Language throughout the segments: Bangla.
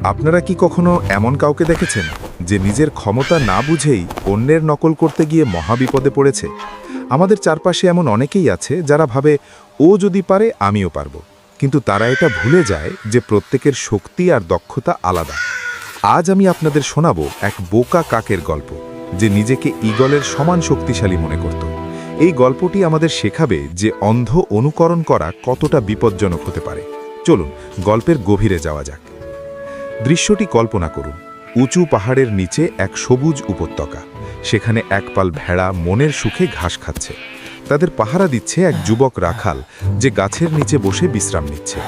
আপনারা কি কখনো এমন কাউকে দেখেছেন যে নিজের ক্ষমতা না বুঝেই অন্যের নকল করতে গিয়ে মহাবিপদে পড়েছে? আমাদের চারপাশে এমন অনেকেই আছে যারা ভাবে ও যদি পারে আমিও পারবো, কিন্তু তারা এটা ভুলে যায় যে প্রত্যেকের শক্তি আর দক্ষতা আলাদা। আজ আমি আপনাদের শোনাবো এক বোকা কাকের গল্প, যে নিজেকে ঈগলের সমান শক্তিশালী মনে করত। এই গল্পটি আমাদের শেখাবে যে অন্ধ অনুকরণ করা কতটা বিপজ্জনক হতে পারে। চলুন গল্পের গভীরে যাওয়া যাক। দৃশ্যটি কল্পনা করুন। উঁচু পাহাড়ের নিচে এক সবুজ উপত্যকা। সেখানে একপাল ভেড়া মনের সুখে ঘাস খাচ্ছে। তাদের পাহারা দিচ্ছে এক যুবক রাখাল, যে গাছের নিচে বসে বিশ্রাম নিচ্ছে।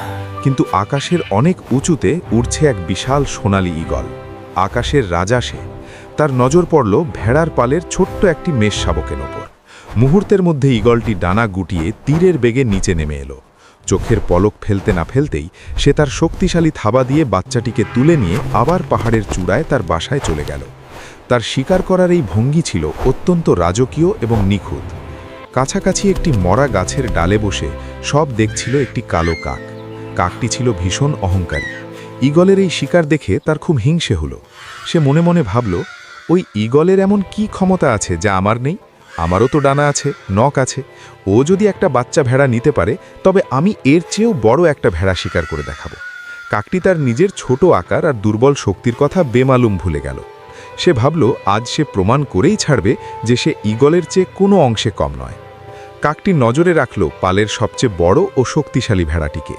কিন্তু আকাশের অনেক উঁচুতে উড়ছে এক বিশাল সোনালী ঈগল। আকাশের রাজা সে। তার নজর পড়ল ভেড়ার পালের ছোট্ট একটি মেষ শাবকের ওপর। মুহূর্তের মধ্যে ঈগলটি ডানা গুটিয়ে তীরের বেগে নিচে নেমে এলো। চোখের পলক ফেলতে না ফেলতেই সে তার শক্তিশালী থাবা দিয়ে বাচ্চাটিকে তুলে নিয়ে আবার পাহাড়ের চূড়ায় তার বাসায় চলে গেল। তার শিকার করার এই ভঙ্গি ছিল অত্যন্ত রাজকীয় এবং নিখুঁত। কাছাকাছি একটি মরা গাছের ডালে বসে সব দেখছিল একটি কালো কাক। কাকটি ছিল ভীষণ অহংকারী। ঈগলের এই শিকার দেখে তার খুব হিংসে হলো। সে মনে মনে ভাবল, ওই ঈগলের এমন কি ক্ষমতা আছে যা আমার নেই? আমারও তো ডানা আছে, নখ আছে। ও যদি একটা বাচ্চা ভেড়া নিতে পারে, তবে আমি এর চেয়েও বড় একটা ভেড়া শিকার করে দেখাবো। কাকটি তার নিজের ছোট আকার আর দুর্বল শক্তির কথা বেমালুম ভুলে গেল। সে ভাবল, আজ সে প্রমাণ করেই ছাড়বে যে সে ঈগলের চেয়ে কোনো অংশে কম নয়। কাকটি নজরে রাখল পালের সবচেয়ে বড় ও শক্তিশালী ভেড়াটিকে,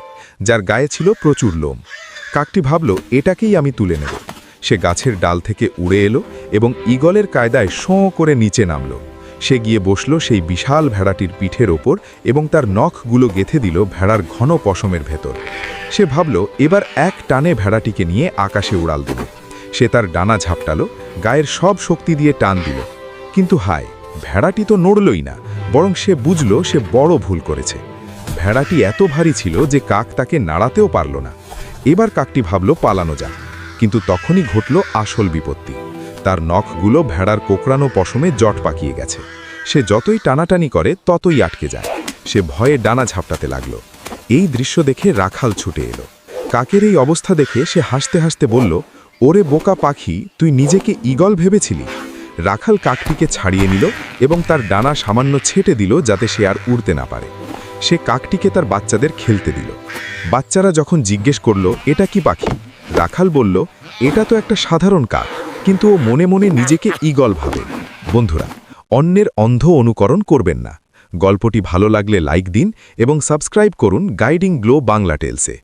যার গায়ে ছিল প্রচুর লোম। কাকটি ভাবল, এটাকেই আমি তুলে নেব। সে গাছের ডাল থেকে উড়ে এলো এবং ঈগলের কায়দায় শোঁ করে নিচে নামল। সে গিয়ে বসল সেই বিশাল ভেড়াটির পিঠের ওপর এবং তার নখগুলো গেঁথে দিল ভেড়ার ঘন পশমের ভেতর। সে ভাবল, এবার এক টানে ভেড়াটিকে নিয়ে আকাশে উড়াল দেবে। সে তার ডানা ঝাপটালো, গায়ের সব শক্তি দিয়ে টান দিল। কিন্তু হায়, ভেড়াটি তো নড়লই না, বরং সে বুঝল সে বড় ভুল করেছে। ভেড়াটি এত ভারী ছিল যে কাক তাকে নাড়াতেও পারল না। এবার কাকটি ভাবল পালানো যাক, কিন্তু তখনই ঘটল আসল বিপত্তি। তার নখগুলো ভেড়ার কোকড়ানো পশমে জট পাকিয়ে গেছে। সে যতই টানাটানি করে ততই আটকে যায়। সে ভয়ে ডানা ঝাপটাতে লাগল। এই দৃশ্য দেখে রাখাল ছুটে এলো। কাকের এই অবস্থা দেখে সে হাসতে হাসতে বলল, ওরে বোকা পাখি, তুই নিজেকে ঈগল ভেবেছিলি? রাখাল কাকটিকে ছাড়িয়ে নিল এবং তার ডানা সামান্য ছেটে দিল যাতে সে আর উড়তে না পারে। সে কাকটিকে তার বাচ্চাদের খেলতে দিল। বাচ্চারা যখন জিজ্ঞেস করল, এটা কি পাখি? রাখাল বলল, এটা তো একটা সাধারণ কাক, কিন্তু ও মনে মনে নিজেকে ঈগল ভাবে। বন্ধুরা, অন্যের অন্ধ অনুকরণ করবেন না। গল্পটি ভালো লাগলে লাইক দিন এবং সাবস্ক্রাইব করুন গাইডিং গ্লো বাংলা টেলসে।